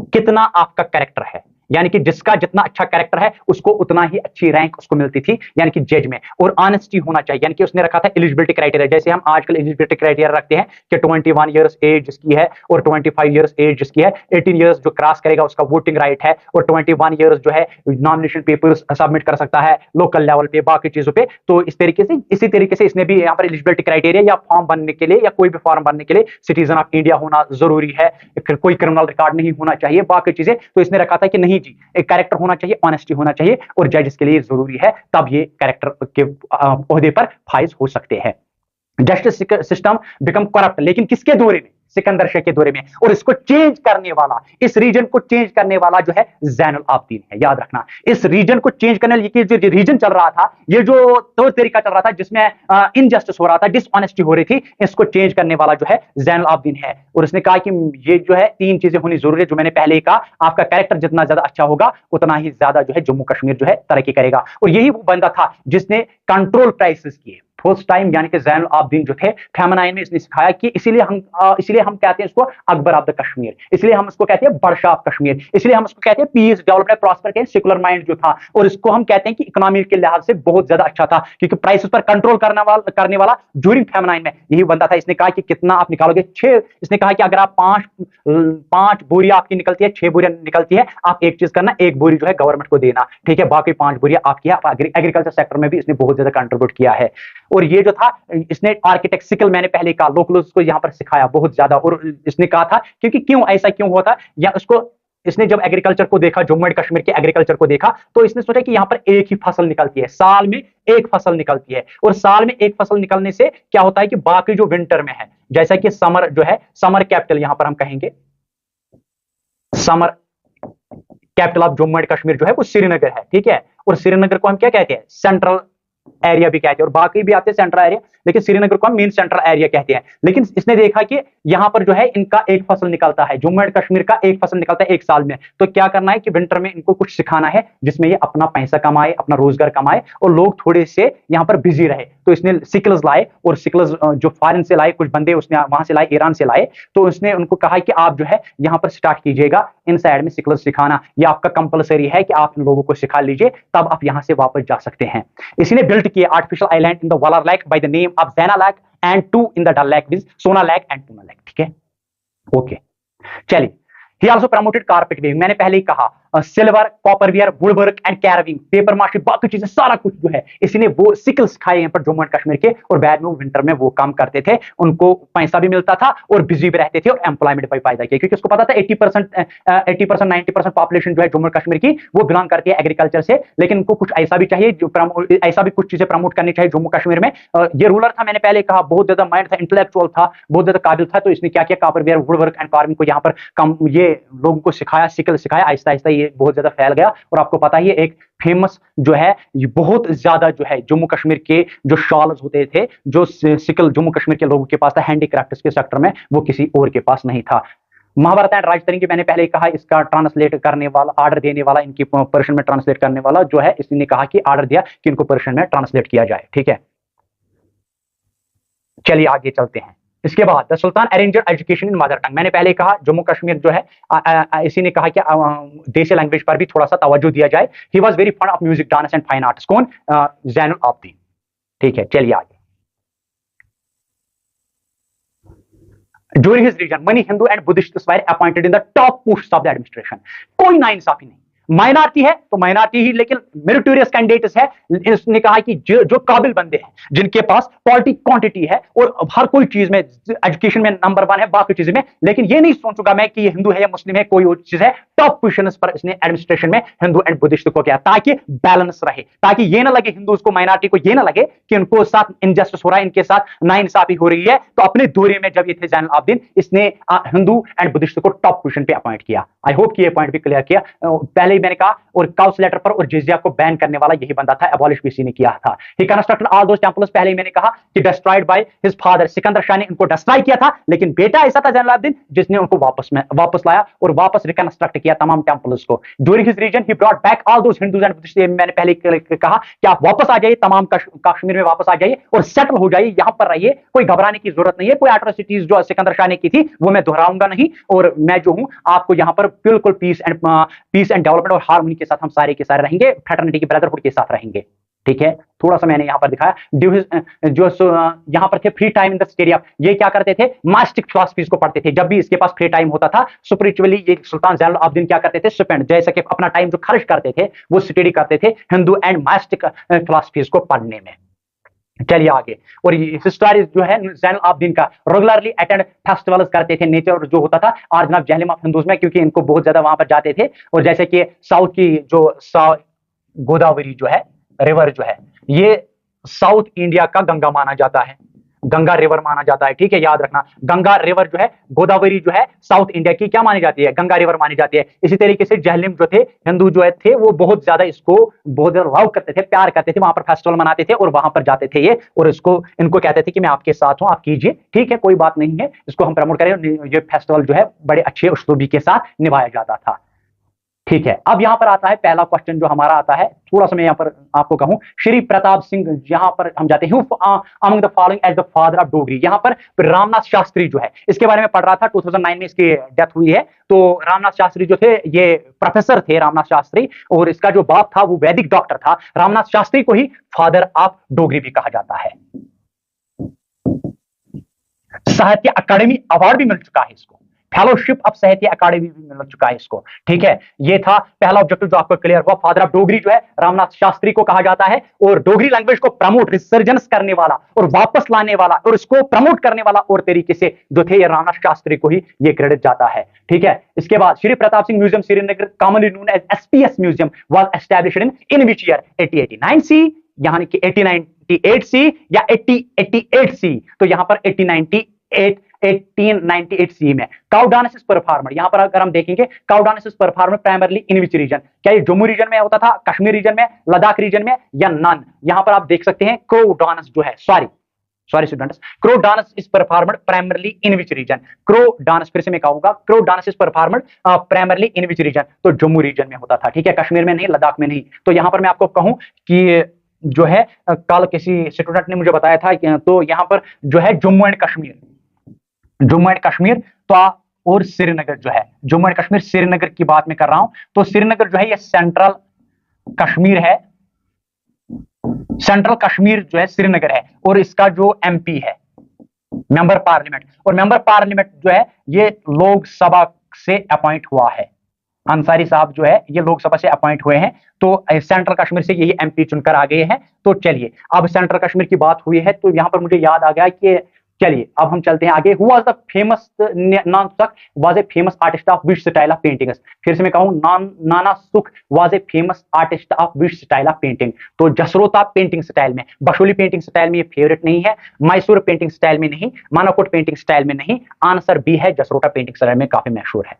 कितना आपका कैरेक्टर है, यानी कि जिसका जितना अच्छा कैरेक्टर है उसको उतना ही अच्छी रैंक उसको मिलती थी, यानी कि जज में। और ऑनेस्टी होना चाहिए, यानी कि उसने रखा था एलिजिबिलिटी क्राइटेरिया, जैसे हम आजकल एलिजिबिलिटी क्राइटेरिया रखते हैं कि 21 ईयर्स एज जिसकी है और 25 ईयर्स एज जिसकी है, 18 ईयर्स जो क्रॉस करेगा उसका वोटिंग राइट है, और 21 ईयर्स जो है नॉमिनेशन पेपर्स सबमिट कर सकता है लोकल लेवल पे, बाकी चीजों पे। तो इस तरीके से, इसी तरीके से इसने भी यहाँ पर एलिजिबिलिटी क्राइटेरिया या फॉर्म बनने के लिए, या कोई भी फॉर्म बनने के लिए सिटीजन ऑफ इंडिया होना जरूरी है, कोई क्रिमिनल रिकॉर्ड नहीं होना चाहिए, बाकी चीजें। तो इसने रखा था कि नहीं जी, एक कैरेक्टर होना चाहिए, ऑनेस्टी होना चाहिए, और जजेस के लिए जरूरी है, तब ये कैरेक्टर के ओहदे पर फाइज हो सकते हैं। जस्टिस सिस्टम बिकम करप्ट, लेकिन किसके दौरे में? सिकंदर शाह के दौरे में। और इसको चेंज करने वाला, इस रीजन को चेंज करने वाला जो है ज़ैनुल आबिदीन है, याद रखना। इस रीजन को चेंज करने ये जो रीजन चल रहा था, ये जो तौर तरीका चल रहा था जिसमें इनजस्टिस हो रहा था, डिसऑनेस्टी हो रही थी, इसको चेंज करने वाला जो है ज़ैनुल आबिदीन है। और उसने कहा कि ये जो है 3 चीजें होनी जरूरी है, जो मैंने पहले ही कहा, आपका कैरेक्टर जितना ज्यादा अच्छा होगा उतना ही ज्यादा जो है जम्मू कश्मीर जो है तरक्की करेगा। और यही वो बंदा था जिसने कंट्रोल प्राइसेस किए फर्स्ट टाइम, यानी कि ज़ैनुल आबिदीन जो थे फेमिनाइन में, इसने सिखाया कि इसीलिए हम कहते हैं इसको अकबर ऑफ द कश्मीर, इसलिए हम इसको कहते हैं बादशाह ऑफ कश्मीर, इसलिए हम इसको कहते हैं peace, development, prosperity, secular mind जो था। और इसको हम कहते हैं कि इकोनॉमी के लिहाज से बहुत ज्यादा अच्छा था, क्योंकि प्राइसेस पर कंट्रोल करने वाला ड्यूरिंग फेमिनाइन में यही बंदा था। इसने कहा कि कितना आप निकालोगे, 6, इसने कहा कि अगर आप 5 बोरियां आपकी निकलती है, 6 बोरियां निकलती है, आप एक चीज करना, 1 बोरी जो है गवर्नमेंट को देना, ठीक है, बाकी 5 बोरियां आपकी है। एग्रीकल्चर सेक्टर में भी इसने बहुत ज्यादा कंट्रीब्यूट किया है। और ये जो था, इसने आर्किटेक्ट मैंने पहले कहा, लोकल्स को यहां पर सिखाया बहुत ज्यादा। और इसने कहा था क्योंकि क्यों ऐसा क्यों हुआ था, या उसको इसने जब एग्रीकल्चर को देखा, जम्मू एंड कश्मीर के एग्रीकल्चर को देखा, तो इसने सोचा कि यहां पर एक ही फसल निकलती है, साल में एक फसल निकलती है। और साल में एक फसल निकलने से क्या होता है कि बाकी जो विंटर में है, जैसा कि समर जो है, समर कैपिटल यहां पर हम कहेंगे, summer capital of Jammu and Kashmir जो है वो श्रीनगर है, ठीक है। और श्रीनगर को हम क्या कहते हैं? सेंट्रल एरिया भी कहते हैं, और बाकी भी आते हैं सेंट्रल एरिया, लेकिन श्रीनगर को हम मेन सेंट्रल एरिया कहते हैं। लेकिन इसने देखा कि यहां पर जो है इनका एक फसल निकलता है, जम्मू एंड कश्मीर का एक फसल निकलता है एक साल में। तो क्या करना है कि विंटर में इनको कुछ सिखाना है जिसमें ये अपना पैसा कमाए, अपना रोजगार कमाए, और लोग थोड़े से यहां पर बिजी रहे। तो इसने सिकल्स लाए, और सिकल्स जो फॉरेन से लाए, कुछ बंदे उसने वहां से लाए, ईरान से लाए। तो उसने उनको कहा कि आप जो है यहां पर स्टार्ट कीजिएगा इन साइड में सिकल्स सिखाना, ये आपका कंपलसरी है कि आप इन लोगों को सिखा लीजिए, तब आप यहां से वापस जा सकते हैं। इसी ने बिल्ड किया artificial island in the Wular lake by the name of Zaina lake and 2 in the Dal lake with Sona lake and Tuna lake, ठीक है, ओके। चलिए, he also promoted carpet weaving, मैंने पहले ही कहा silver, copperware, woodwork and carving, paper mache, बाकी चीजें सारा कुछ जो है इसने वो सिकल सिखाए यहाँ पर जम्मू एंड कश्मीर के। और बाद में वो विंटर में वो काम करते थे, उनको पैसा भी मिलता था और बिजी भी रहते थे और एम्प्लॉयमेंट भी पैदा किया, क्योंकि उसको पता था 80% 90% पॉपुलेशन जो है जम्मू कश्मीर की वो बिलोंग करती है एग्रीकल्चर से, लेकिन उनको कुछ ऐसा भी चाहिए जो ऐसा भी कुछ चीजें प्रमोट करनी चाहिए जम्मू कश्मीर में। ये रूलर था, मैंने पहले कहा, बहुत ज्यादा माइंड था, इंटेलेक्चुअल था, बहुत ज्यादा काबिल था, तो इसने क्या किया, कॉपरवेयर, वुडवर्क एंड कार्विंग को यहाँ पर कम ये लोगों को सिखाया, सिकल सिखाया, आहिस्ता आहिस्ता ये बहुत ज्यादा फैल गया। और आपको पता ही है एक फेमस जो है ये बहुत ज्यादा जो है जम्मू कश्मीर के जो शॉल्स होते थे, जो सिकल जम्मू कश्मीर के लोगों के पास था हैंडीक्राफ्ट्स के सेक्टर में, वो किसी और के पास नहीं था। महाभारत एंड राजतरंगी मैंने पहले कहा, इसका ट्रांसलेट करने वाला, ऑर्डर देने वाला, इनकी पर्शियन में ट्रांसलेट करने वाला जो है, इसने कहा कि ऑर्डर दिया कि इनको पर्शियन में ट्रांसलेट किया जाए। ठीक है, चलिए आगे चलते हैं। इसके बाद the sultan arranger education in mother tongue, मैंने पहले कहा जम्मू कश्मीर जो है इसी ने कहा कि देसी लैंग्वेज पर भी थोड़ा सा तवज्जो दिया जाए। He was very fund of music, dance and fine arts. कौन? जैनुल आबदीन। ठीक है, चलिए आगे। During his region, many Hindu and Buddhists were appointed in the top posts of the administration. कोई नाइंसाफी नहीं, माइनॉरिटी है तो माइनॉरिटी ही, लेकिन मेरिटोरियस कैंडिडेट्स है। इसने कहा कि जो काबिल बंदे हैं, जिनके पास पॉलिटिक क्वांटिटी है और हर कोई चीज में, एजुकेशन में नंबर 1 है, बाकी चीज में, लेकिन ये नहीं सोचूंगा मैं कि ये हिंदू है या मुस्लिम है, कोई और चीज है, टॉप पोजिशन पर इसने एडमिनिस्ट्रेशन में हिंदू एंड बुद्धिस्ट को किया, ताकि बैलेंस रहे, ताकि ये ना लगे हिंदू को, माइनॉरिटी को ये ना लगे कि उनको साथ इनजस्टिस हो रहा है, इनके साथ नाइंसाफी हो रही है। तो अपने दौरे में जब ये थे जैनुल आबदीन, इसने हिंदू एंड बुद्धिस्ट को टॉप पोजिशन पे अपॉइंट किया। आई होप कि ये पॉइंट भी क्लियर किया। पहले मैंने कहा, और काउस लेटर पर और जिजिया को बैन करने वाला यही बंदा था, एबॉलिश भी इसी ने किया था। ही कंस्ट्रक्टेड ऑल दोस टेंपल्स, पहले ही मैंने कहा कि destroyed by his father, Sikandar Shah ने इनको डिस्ट्रॉय किया था, लेकिन बेटा ऐसा था जैनुल आबदीन जिसने उनको वापस लाया और वापस रिकंस्ट्रक्ट किया तमाम टेंपल्स को। During his reign he brought back all those Hindus and Buddhist, मैंने पहले कहा कि आप वापस आ जाइए, तमाम कश्मीर में वापस आ जाइए और सेटल हो जाइए, यहां पर रहिए, कोई घबराने की जरूरत नहीं है। कोई एट्रोसिटीज जो सिकंदर शाह ने की थी वो मैं दोहराऊंगा नहीं, और मैं जो हूं आपको यहां पर बिल्कुल पीस एंड डेवलपमेंट और हार्मनी के साथ हम सारे के सारे रहेंगे, फ्रेटर्निटी की ब्रदरहुड के साथ रहेंगे। ठीक है, थोड़ा सा मैंने यहां पर दिखाया, जो यहां पर थे free time in the study of, ये क्या करते थे, मास्टिक फिलॉसफीज को पढ़ते थे। जब भी इसके पास फ्री टाइम होता था, स्पिरिचुअली ये सुल्तान जैनुल आबदीन क्या करते थे, स्पेंड, जैसे कि अपना टाइम जो खर्च करते थे वो स्टडी करते थे हिंदू एंड मास्टिक फिलॉसफीज को पढ़ने में। चलिए आगे। और हिस्टोरिक जो है जैनुल आबदीन का रेगुलरली अटेंड फेस्टिवल्स करते थे, नेचर जो होता था origin of Jhelum of Hindus में, क्योंकि इनको बहुत ज्यादा वहां पर जाते थे। और जैसे कि साउथ की जो गोदावरी जो है रिवर जो है, ये साउथ इंडिया का गंगा माना जाता है, गंगा रिवर माना जाता है। ठीक है, याद रखना, गंगा रिवर जो है, गोदावरी जो है साउथ इंडिया की क्या मानी जाती है, गंगा रिवर मानी जाती है। इसी तरीके से जहलिम जो थे हिंदू जो थे वो बहुत ज्यादा इसको बहुत ज्यादा लव करते थे, प्यार करते थे, वहां पर फेस्टिवल मनाते थे और वहां पर जाते थे ये, और इसको इनको कहते थे कि मैं आपके साथ हूं, आप कीजिए, ठीक है, कोई बात नहीं है, इसको हम प्रमोट करें। ये फेस्टिवल जो है बड़े अच्छे उस्लूबी के साथ निभाया जाता था। ठीक है, अब यहां पर आता है पहला क्वेश्चन जो हमारा आता है, थोड़ा सा मैं यहां पर आपको कहूं, श्री प्रताप सिंह, यहां पर हम जाते हैं, among the following as the father of Dogri. यहां पर रामनाथ शास्त्री जो है, इसके बारे में पढ़ रहा था, 2009 में इसकी डेथ हुई है। तो रामनाथ शास्त्री जो थे ये प्रोफेसर थे, रामनाथ शास्त्री, और इसका जो बाप था वो वैदिक डॉक्टर था। रामनाथ शास्त्री को ही फादर ऑफ डोगरी भी कहा जाता है। साहित्य अकादमी अवार्ड भी मिल चुका है इसको, फेलोशिप ऑफ साहित्य अकादमी भी मिल चुका है इसको। ठीक है, ये था पहला ऑब्जेक्टिव जो आपको क्लियर हुआ। फादर ऑफ डोगरी जो है रामनाथ शास्त्री को कहा जाता है, और डोगरी लैंग्वेज को प्रमोट, रिसर्जेंस करने वाला और वापस लाने वाला और इसको प्रमोट करने वाला और तरीके से जो थे, ये रामनाथ शास्त्री को ही ये क्रेडिट जाता है। ठीक है, इसके बाद Shri Pratap Singh museum Srinagar, commonly known as SPS museum, was established in which year, 1889 C, यानी कि 1898 सी या 1888 सी, तो यहां पर 1898 सी में। काउडानेसिस परफॉर्मर, यहां पर अगर हम देखेंगे, काउडानेसिस performer primarily in which region, क्या ये जम्मू रीजन में होता था, कश्मीर रीजन में, लद्दाख रीजन में, या नन? यहां पर आप देख सकते हैं क्रो डांस जो है, sorry students, crow dance is performed primarily in which reason. Crow dance, फिर से मैं कहूंगा, crow dance is performed primarily in which reason, तो जम्मू रीजन में होता था। ठीक है, कश्मीर में नहीं, लद्दाख में नहीं। तो यहां पर मैं आपको कहूं कि जो है कल किसी स्टूडेंट ने मुझे बताया था, तो यहां पर जो है जम्मू एंड कश्मीर तो और श्रीनगर जो है, जम्मू एंड कश्मीर श्रीनगर की बात मैं कर रहा हूं, तो श्रीनगर जो है ये सेंट्रल कश्मीर है, सेंट्रल कश्मीर जो है श्रीनगर है, और इसका जो एमपी है मेंबर पार्लियामेंट, और मेंबर पार्लियामेंट जो है ये लोकसभा से अपॉइंट हुआ है, अंसारी साहब जो है ये लोकसभा से अपॉइंट हुए हैं, तो सेंट्रल कश्मीर से यही एमपी चुनकर आ गए हैं। तो चलिए, अब सेंट्रल कश्मीर की बात हुई है तो यहां पर मुझे याद आ गया कि चलिए अब हम चलते हैं आगे। हु वाज द फेमस नाना सुख was a famous artist of which style of painting. फिर से मैं कहूं, नाना सुख was a famous artist of which style of painting. तो जसरोता पेंटिंग स्टाइल में, बशोली पेंटिंग स्टाइल में ये फेवरेट नहीं है, मैसूर पेंटिंग स्टाइल में नहीं, मानाकोट पेंटिंग स्टाइल में नहीं, आंसर बी है, जसरोता पेंटिंग स्टाइल में काफी मशहूर है।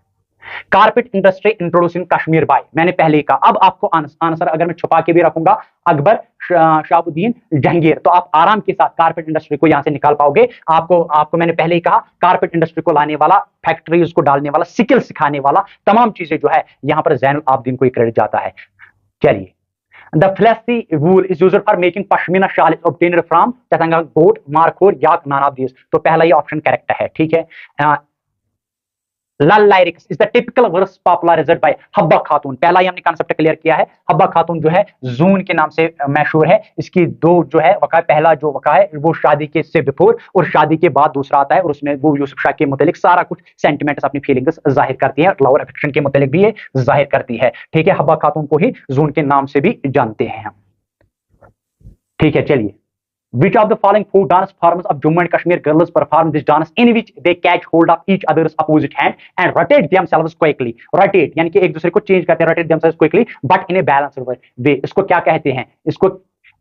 Carpet industry introduce in Kashmir by, मैंने पहले ही कहा। अब आपको आंसर अगर मैं छुपा के भी रखूंगा, अकबर शहाबुद्दीन जहांगीर, तो आप आराम के साथ कारपेट इंडस्ट्री को यहां से निकाल पाओगे। आपको मैंने पहले ही कहा, कारपेट इंडस्ट्री को लाने वाला, फैक्ट्री उसको डालने वाला, स्किल सिखाने वाला, तमाम चीजें जो है यहां पर जैनुल आबदीन को क्रेडिट जाता है। चलिए, The fleshy wool is used for making pashmina shawl obtained from चतंगा goat, markhor, yak, none of these। तो पहला ही ऑप्शन करेक्ट है, ठीक है। Lal lyrics is the typical verse popularised by Habba Khatoon. पहला ही हमने कॉन्सेप्ट क्लियर किया है। हब्बा खातून जो है जून के नाम से मशहूर है। इसकी दो जो है वक़ा, पहला जो वक़ा है वो शादी के से बिफोर और शादी के बाद दूसरा आता है, और उसमें वो यूसुफ शाह के मुतालिक सारा कुछ सेंटिमेंट्स, अपनी फीलिंग्स जाहिर करती है, लव और अफेक्शन के मुतालिक भी ये जाहिर करती है, ठीक है। हब्बा खातून को ही जून के नाम से भी जानते हैं हम, ठीक है। चलिए, which of the following folk dance forms of Jammu and Kashmir girls perform this dance in which they catch hold of each other's opposite hand and rotate themselves quickly। rotate यानी कि एक दूसरे को चेंज करते हैं, rotate themselves quickly but in a balanced way। इसको क्या कहते हैं? इसको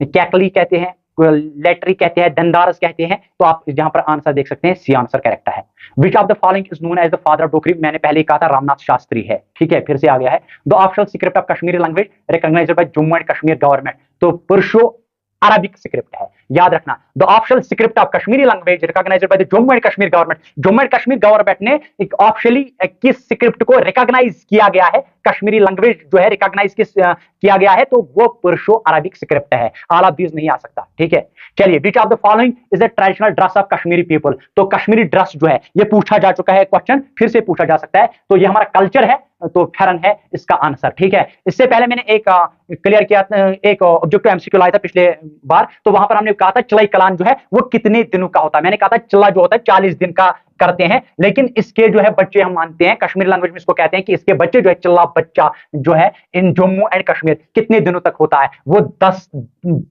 कैकली कहते हैं, लेटरी कहते हैं, दंडारस कहते हैं। तो आप यहाँ पर आंसर देख सकते हैं, सी आंसर करेक्ट है। Which of the following is known as the father of Dogri, मैंने पहले ही कहा था रामनाथ शास्त्री है, ठीक है। फिर से आ गया है। The official script of Kashmiri language recognised by Jammu and Kashmir government, तो पुरुषो अरबिक स्क्रिप्ट है, याद रखना। The official script of Kashmiri language recognised by the Jammu and Kashmir government, Jammu and Kashmir government ने एक ऑफिशियली किस स्क्रिप्ट को रिकॉग्नाइज किया गया है, कश्मीरी लैंग्वेज जो है रिकॉग्नाइज किया गया है, तो वो पुरुषो अरबिक स्क्रिप्ट है। ऑल ऑफ दीज नहीं आ सकता, ठीक है। चलिए, which of the following is the traditional dress of Kashmiri people, तो कश्मीरी ड्रेस जो है ये पूछा जा चुका है क्वेश्चन, फिर से पूछा जा सकता है। तो ये हमारा कल्चर है, तो फेरन है इसका आंसर, ठीक है। इससे पहले मैंने एक क्लियर किया, एक ऑब्जेक्टिव एमसीक्यू लाया था पिछले बार, तो वहां पर हमने कहा था चलाई कलान जो है वो कितने दिनों का होता है। मैंने कहा था चला जो होता है 40 दिन का करते हैं, लेकिन इसके जो है बच्चे हम मानते हैं, कश्मीरी लैंग्वेज में इसको कहते हैं कि इसके बच्चे जो है चिल्ला बच्चा जो है इन जम्मू एंड कश्मीर कितने दिनों तक होता है, वो 10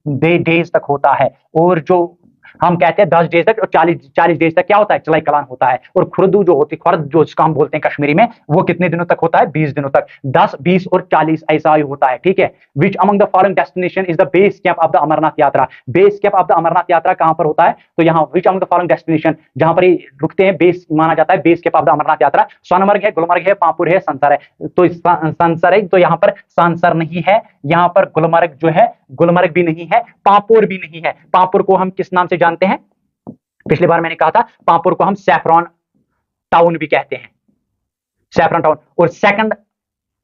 डेज तक होता है। और जो हम कहते हैं 10 डेज तक और 40 डेज तक क्या होता है, चलाई कलान होता है। और खुर्दू जो होती है, खुर्द जो इसका हम बोलते हैं कश्मीरी में, वो कितने दिनों तक होता है, 20 दिनों तक। 10, 20 और 40 ऐसा ही होता है, ठीक है। Which among the following destination is the base camp of the Amarnath Yatra, base camp of the Amarnath Yatra कहां पर होता है, तो यहाँ which among the following destination, जहां पर रुकते हैं, बेस माना जाता है, base camp of the Amarnath Yatra. Sonamarg है, गुलमर्ग है, पांपुर है, संसर है। तो संसर है, तो यहाँ पर सांसर नहीं है, यहाँ पर गुलमर्ग जो है, गुलमर्ग भी नहीं है, पांपुर भी नहीं है। पांपुर को हम किस नाम से जानते हैं, पिछली बार मैंने कहा था पांपुर को हम सैफरॉन टाउन भी कहते हैं, सैफरॉन टाउन। और सेकंड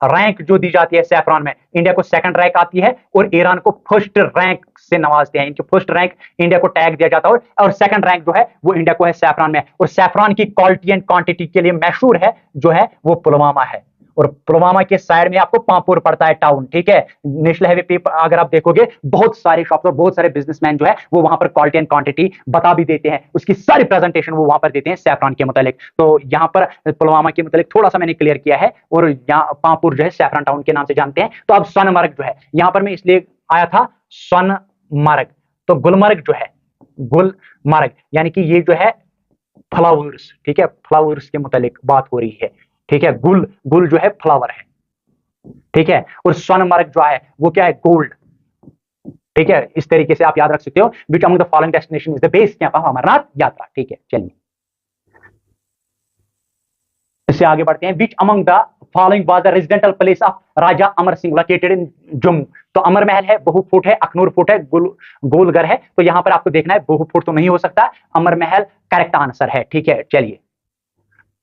रैंक जो दी जाती है सैफरॉन में, इंडिया को सेकंड रैंक आती है और ईरान को फर्स्ट रैंक से नवाजते हैं। इनके फर्स्ट रैंक इंडिया को टैग दिया जाता है, और सेकंड रैंक जो है वो इंडिया को है सैफरॉन में। और सैफरॉन की क्वालिटी एंड क्वांटिटी के लिए मशहूर है जो है वो पुलवामा है, और पुलवामा के साइड में आपको पांपुर पड़ता है टाउन, ठीक है। नेशनल हाईवे पे अगर आप देखोगे बहुत सारे शॉप्स और बहुत सारे बिजनेसमैन जो है वो वहां पर क्वालिटी एंड क्वांटिटी बता भी देते हैं, उसकी सारी प्रेजेंटेशन वो वहां पर देते हैं सैफरॉन के मुतालिक। तो यहाँ पर पुलवामा के मुतालिक थोड़ा सा मैंने क्लियर किया है, और यहाँ पांपुर जो है सैफरॉन टाउन के नाम से जानते हैं। तो अब सोनमर्ग जो है, यहाँ पर मैं इसलिए आया था सोनमर्ग, तो गुलमर्ग जो है, गुलमर्ग यानी कि ये जो है फ्लावर्स, ठीक है, फ्लावर्स के मुतालिक बात हो रही है, ठीक है। गुल जो है फ्लावर है, ठीक है। और सोनमर्ग जो है वो क्या है, गोल्ड, ठीक है। इस तरीके से आप याद रख सकते हो। Which among the following destination is the base camp of Amarnath Yatra, ठीक है। चलिए इससे आगे बढ़ते हैं। Which among the following was the residential place of Raja Amar Singh located in Jammu, तो अमर महल है, बहु फोर्ट है, अखनूर फोर्ट है, गोलगढ़ है। तो यहां पर आपको देखना है, बहु फोर्ट तो नहीं हो सकता, अमर महल करेक्ट आंसर है, ठीक है। चलिए,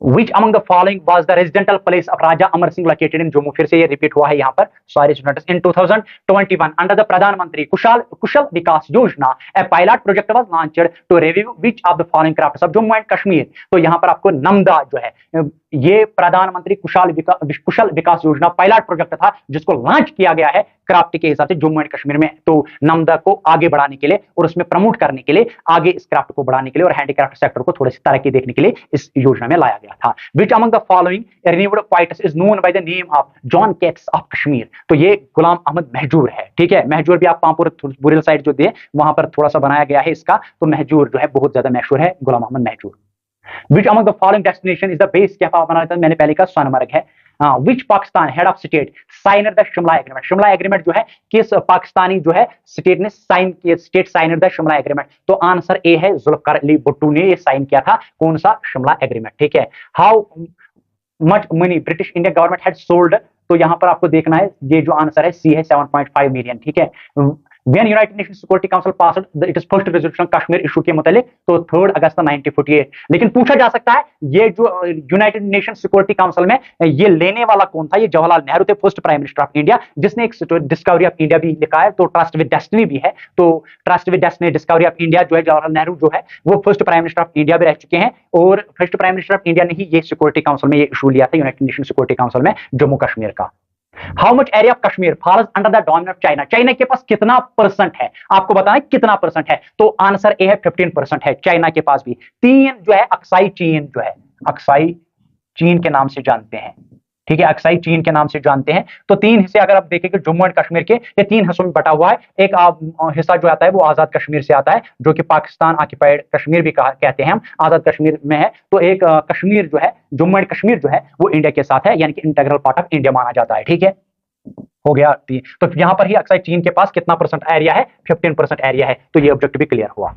Which among the following was the residential place of Raja Amar Singh located in Jammu? फिर से ये रिपीट हुआ है यहाँ पर, sorry students. In 2021 under the प्रधानमंत्री कुशल विकास योजना a pilot project was launched to review which of the following crafts of Jammu and Kashmir। तो यहाँ पर आपको नमदा जो है, ये प्रधानमंत्री कुशल विकास योजना पायलट प्रोजेक्ट था जिसको लॉन्च किया गया है क्राफ्ट के हिसाब से जम्मू एंड कश्मीर में तो नमदा को आगे बढ़ाने के लिए और उसमें प्रमोट करने के लिए, आगे इस क्राफ्ट को बढ़ाने के लिए और हैंडीक्राफ्ट सेक्टर को थोड़ी सी तरक्की देखने के लिए इस योजना में लाया गया था। Which among the following renowned poets is known by the name of John Keats of Kashmir. तो ये गुलाम अहमद महजूर है, ठीक है। महजूर भी आप पांपुर बुरेल साइड जो दिए वहां पर थोड़ा सा बनाया गया है इसका, तो महजूर जो है बहुत ज्यादा मशहूर है, Ghulam Ahmad Mahjoor. Which among the following destination is the base camp of बनाया था, मैंने पहले कहा सोनमर्ग है। Which Pakistan head of state signed the Shimla agreement. Shimla agreement जो है किस पाकिस्तानी जो है स्टेट ने साइन किया, state signed the Shimla agreement. तो आंसर ए है, जुल्फकार अली भुट्टो ने ये साइन किया था, कौन सा, शिमला एग्रीमेंट, ठीक है। How much money British Indian government had sold, तो यहां पर आपको देखना है, ये जो आंसर है सी है 7.5 मिलियन, ठीक है। When United Nations Security Council passed its first resolution Kashmir issue के मुतालिक, तो 3 अगस्त 1948। लेकिन पूछा जा सकता है ये जो यूनाइटेड नेशन सिक्योरिटी काउंसिल में ये लेने वाला कौन था, ये जवाहरलाल नेहरू थे, first prime minister of India, जिसने एक डिस्कवरी ऑफ इंडिया भी लिखा है, तो ट्रस्ट विद डेस्टिनी भी है। तो trust with destiny discovery of India जो है, जवाहरलाल नेहरू जो है वो first prime minister of India भी रह चुके हैं, और first prime minister of India ने ही ये सिक्योरिटी काउंसिल में ये इशू लिया था, यूनाइटेड नेशन सिक्योरिटी काउंसिल में जम्मू कश्मीर का। How much area of Kashmir falls under the domain of China. China के पास कितना परसेंट है, आपको बताना है कितना परसेंट है, तो आंसर ए है 15% है। चाइना के पास भी 3 जो है अक्साई चीन जो है, अक्साई चीन के नाम से जानते हैं, ठीक है, अक्साई चीन के नाम से जानते हैं। तो 3 हिस्से अगर आप देखेंगे जम्मू एंड कश्मीर के, ये 3 हिस्सों में बटा हुआ है। एक हिस्सा जो आता है वो आजाद कश्मीर से आता है, जो कि पाकिस्तान ऑक्युपाइड कश्मीर भी कहते हैं हम, आजाद कश्मीर में है। तो एक कश्मीर जो है, जम्मू एंड कश्मीर जो है वो इंडिया के साथ है, यानी कि इंटीग्रल पार्ट ऑफ इंडिया माना जाता है, ठीक है, हो गया। तो यहां पर ही अक्साई चीन के पास कितना परसेंट एरिया है, 15% एरिया है। तो ये ऑब्जेक्टिव भी क्लियर हुआ।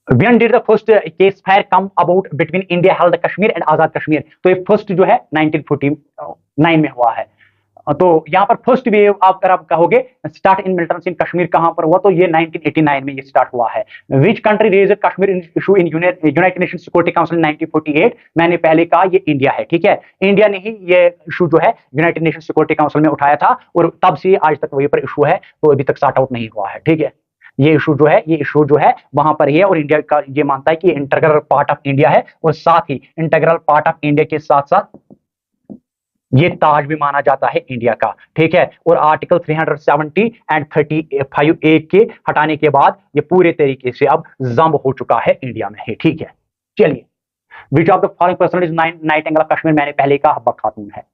When did the first case fire come about between India held Kashmir and आजाद कश्मीर। तो ये फर्स्ट जो है 1949 में हुआ है। तो यहाँ पर फर्स्ट वेव अगर आप कहोगे स्टार्ट इन मिलिटेंसी इन कश्मीर कहां पर हुआ, तो ये 1989 में ये स्टार्ट हुआ है। Which country raised Kashmir issue in United nation security council 1948। मैंने पहले कहा ये इंडिया है, ठीक है। इंडिया ने ही ये इशू जो है यूनाइटेड नेशन सिक्योरिटी काउंसिल में उठाया था, और तब से आज तक वही पर इशू है, तो अभी तक सॉर्ट आउट नहीं हुआ है, ठीक है। ये इशू जो है वहां पर है, और इंडिया का ये मानता है कि इंटीग्रल पार्ट ऑफ इंडिया है, और साथ ही इंटीग्रल पार्ट ऑफ इंडिया के साथ साथ ये ताज भी माना जाता है इंडिया का, ठीक है। और आर्टिकल 370 एंड 35A के हटाने के बाद ये पूरे तरीके से अब जंब हो चुका है इंडिया में ही, ठीक है। चलिए, which of the following person is nightingale of Kashmir, मैंने पहले कहा हब्बा खातून है।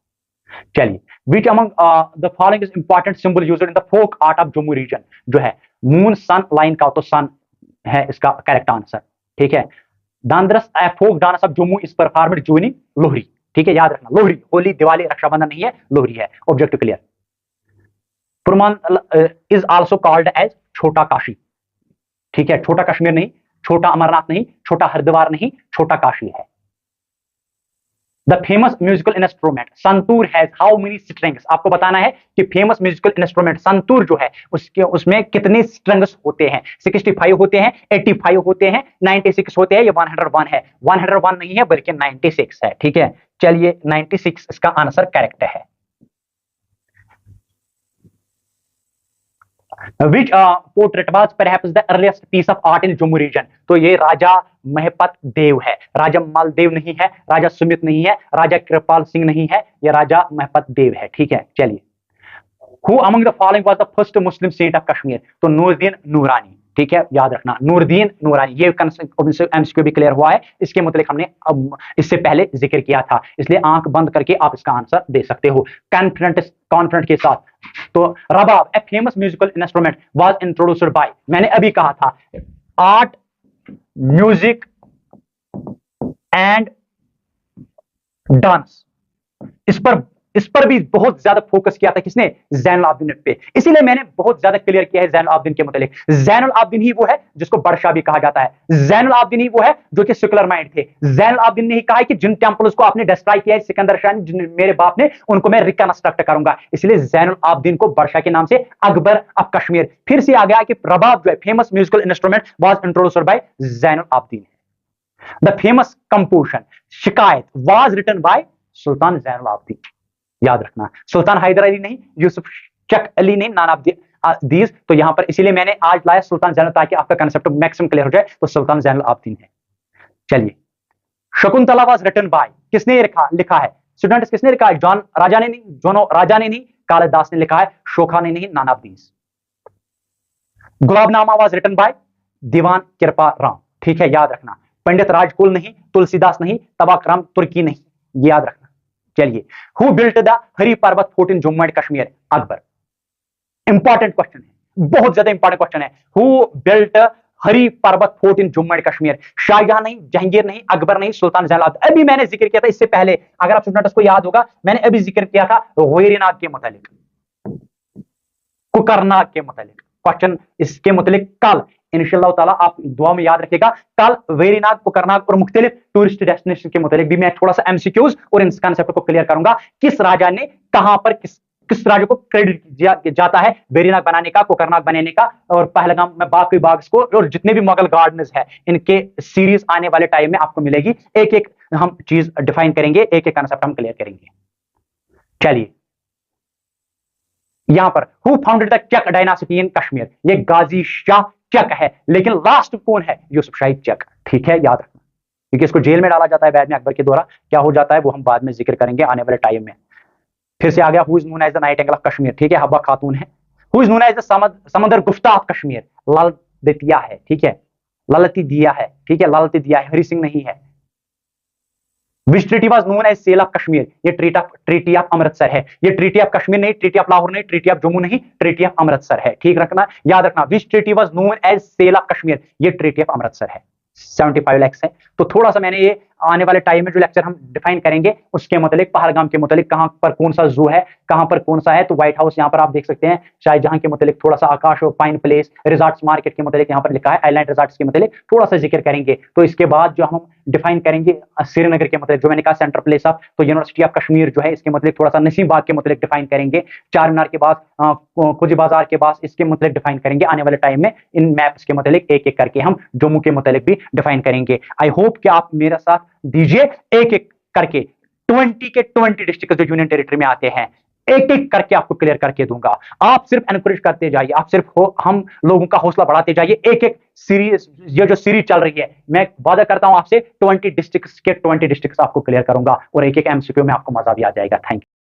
चलिए, which among the following is important symbol used in the folk art of Jammu region, जो है मून सन लाइन का, तो सन है इसका करेक्ट आंसर, ठीक है। Dandaras folk dance of Jammu is performed during Lohri, ठीक है, याद रखना, लोहरी, होली, दिवाली, रक्षाबंधन नहीं है, लोहरी है, objective clear. Purmandal is also called as Chhota Kashi, ठीक है, छोटा कश्मीर नहीं, छोटा अमरनाथ नहीं, छोटा हरिद्वार नहीं, छोटा काशी है। The famous musical instrument santoor has how many strings. आपको बताना है कि फेमस म्यूजिकल इंस्ट्रूमेंट संतूर जो है उसमें कितने स्ट्रिंग्स होते हैं। 65 होते हैं, 85 होते हैं, 96 होते हैं, या 101 है। 101 नहीं है बल्कि 96 है, ठीक है। चलिए, 96 इसका आंसर करेक्ट है। Which portrait was perhaps the earliest piece of art in Jammu region? तो ये राजा महपत देव है, राजा मालदेव नहीं है, राजा सुमित नहीं है, राजा कृपाल सिंह नहीं है, ये राजा महपत देव है, ठीक है। चलिए, Who among the following was the first Muslim saint of Kashmir? तो नूरदीन नूरानी, ठीक है, याद रखना, नूरदीन नूरानी। ये एमसीक्यू भी क्लियर हुआ है, इसके मतलब हमने अब इससे पहले जिक्र किया था, इसलिए आंख बंद करके आप इसका आंसर दे सकते हो कॉन्फिडेंट के साथ। तो rabab a famous musical instrument was introduced by, मैंने अभी कहा था, आर्ट, म्यूजिक एंड डांस, इस पर भी बहुत ज्यादा फोकस किया था किसने, ज़ैनुल आबिदीन पे। इसीलिए मैंने बहुत ज्यादा क्लियर किया है ज़ैनुल आबिदीन के मुतालिक। ज़ैनुल आबिदीन ही वो है जिसको बादशाह भी कहा जाता है, ज़ैनुल आबिदीन ही वो है जो कि सेकुलर माइंड थे। ज़ैनुल आबिदीन ने ही कहा है कि जिन टेंपल्स को आपने डिस्ट्रॉय किया है सिकंदर शाह ने, मेरे बाप ने, उनको मैं रिकंस्ट्रक्ट करूंगा। इसलिए ज़ैनुल आबिदीन को बादशाह के नाम से अकबर ऑफ कश्मीर। फिर से आ गया कि रबाब जो है famous musical instrument was introduced bye Zainul Abidin. The famous composition शिकायत वाज रिटन बाय सुल्तान ज़ैनुल आबिदीन, याद रखना, सुल्तान हैदर अली नहीं, यूसुफ चक अली नहीं, नान ऑफ दीज। तो यहां पर इसीलिए मैंने आज लाया सुल्तान ज़ैनुल, ताकि आपका कांसेप्ट मैक्सिमम क्लियर हो जाए। तो सुल्तान ज़ैनुल आबिदीन है। चलिए, शकुंतला वाज रिटन बाय, किसने लिखा है, स्टूडेंट्स किसने लिखा है? जॉन राजा ने नहीं, जोनो राजा ने नहीं, कालिदास ने लिखा है, शोखा ने नहीं, none of these. Gulabnama was written by Diwan Kripa Ram, ठीक है, याद रखना। पंडित राजकुल नहीं, तुलसीदास नहीं, तबाकराम तुर्की नहीं, याद रखना। चलिए, who built the Hari Parbat fort in Jammu and Kashmir? Akbar. Important question है, बहुत ज्यादा इंपॉर्टेंट क्वेश्चन है। Who built Hari Parbat fort in Jammu and Kashmir? Shahjahan नहीं, जहांगीर नहीं, अकबर नहीं, सुल्तान जैनलाब्द। अभी मैंने जिक्र किया था इससे पहले, अगर आप स्टूडेंट्स को याद होगा, मैंने अभी जिक्र किया था वेरीनाग के मुतालिक, कुकरनाग के मुतालिक। क्वेश्चन इसके मुतालिक कल इंशाअल्लाह ताला आप दुआ में याद रखिएगा, कल वेरीनाग, कुकरनाग और मुख्तलिफ टूरिस्ट डेस्टिनेशन के मुतालिक भी मैं थोड़ा सा एमसीक्यूज और इन कॉन्सेप्ट को क्लियर करूंगा। किस राजा ने कहां पर किस राज्य को क्रेडिट जाता है वेरीनाग बनाने का, कुकरनाग बनाने का, और पहलगाम में बाकी बाग को, और जितने भी मुगल गार्डन्स है, इनके सीरीज आने वाले टाइम में आपको मिलेगी। एक एक हम चीज डिफाइन करेंगे, एक एक कॉन्सेप्ट हम क्लियर करेंगे। चलिए, यहां पर हु फाउंडेड द चक डायनासिटी इन कश्मीर? ये गाजी शाह चक है, लेकिन लास्ट कौन है? यूसुफ शाही चक, ठीक है, याद रखना, क्योंकि इसको जेल में डाला जाता है बाद में अकबर के द्वारा। क्या हो जाता है वो हम बाद में जिक्र करेंगे आने वाले टाइम में। फिर से आ गया, who is known as the nightingale of Kashmir? ठीक है, हब्बा खातून है। Who is known as the समंदर गुफ्ता ऑफ कश्मीर? ललतिया है, ठीक है, ललती दिया है, ठीक है, ललती दिया है, हरि सिंह नहीं है। Which treaty was known as sale of Kashmir? ये ट्रीटी ऑफ अमृतसर है। ये ट्रीटी ऑफ कश्मीर नहीं, ट्रीटी ऑफ लाहौर नहीं, ट्रीटी ऑफ जम्मू नहीं, ट्रीटी ऑफ अमृतसर है, ठीक रखना, याद रखना। Which treaty was known as sale of Kashmir? ये ट्रीटी ऑफ अमृतसर है। 75 लैक्स है। तो थोड़ा सा मैंने ये आने वाले टाइम में जो लेक्चर हम डिफाइन करेंगे उसके मुतालिक, पहलगाम के मुतालिक, कहां पर कौन सा जू है, कहां पर कौन सा है, तो व्हाइट हाउस यहाँ पर आप देख सकते हैं, शाहजहां के मुतालिक थोड़ा सा, आकाश और पाइन प्लेस, रिजॉर्ट्स मार्केट के मुतालिक यहाँ पर लिखा है, आइलैंड रिजॉर्ट्स के मुतालिक थोड़ा सा जिक्र करेंगे। तो इसके बाद जो हम डिफाइन करेंगे श्रीनगर के मुतालिक, जो मैंने कहा सेंट्रल प्लेस ऑफ, तो यूनिवर्सिटी ऑफ कश्मीर जो है इसके मुतालिक थोड़ा सा, नसीम बाग के मुतालिक डिफाइन करेंगे, चार मीनार के पास, खुजी बाजार के पास, इसके मुतालिक डिफाइन करेंगे आने वाले टाइम में। इन मैप्स के मुतालिक एक एक करके हम जम्मू के मुतालिक भी डिफाइन करेंगे। आई होप कि आप मेरा साथ दीजिए, एक एक करके 20 के 20 डिस्ट्रिक्ट जो यूनियन टेरिटरी में आते हैं, एक एक करके आपको क्लियर करके दूंगा। आप सिर्फ एनकरेज करते जाइए, आप सिर्फ हम लोगों का हौसला बढ़ाते जाइए। एक एक सीरीज, ये जो सीरीज चल रही है, मैं वादा करता हूं आपसे 20 डिस्ट्रिक्ट्स के 20 डिस्ट्रिक्ट्स आपको क्लियर करूंगा, और एक एक एमसीक्यू में आपको मजा भी आ जाएगा। Thank you.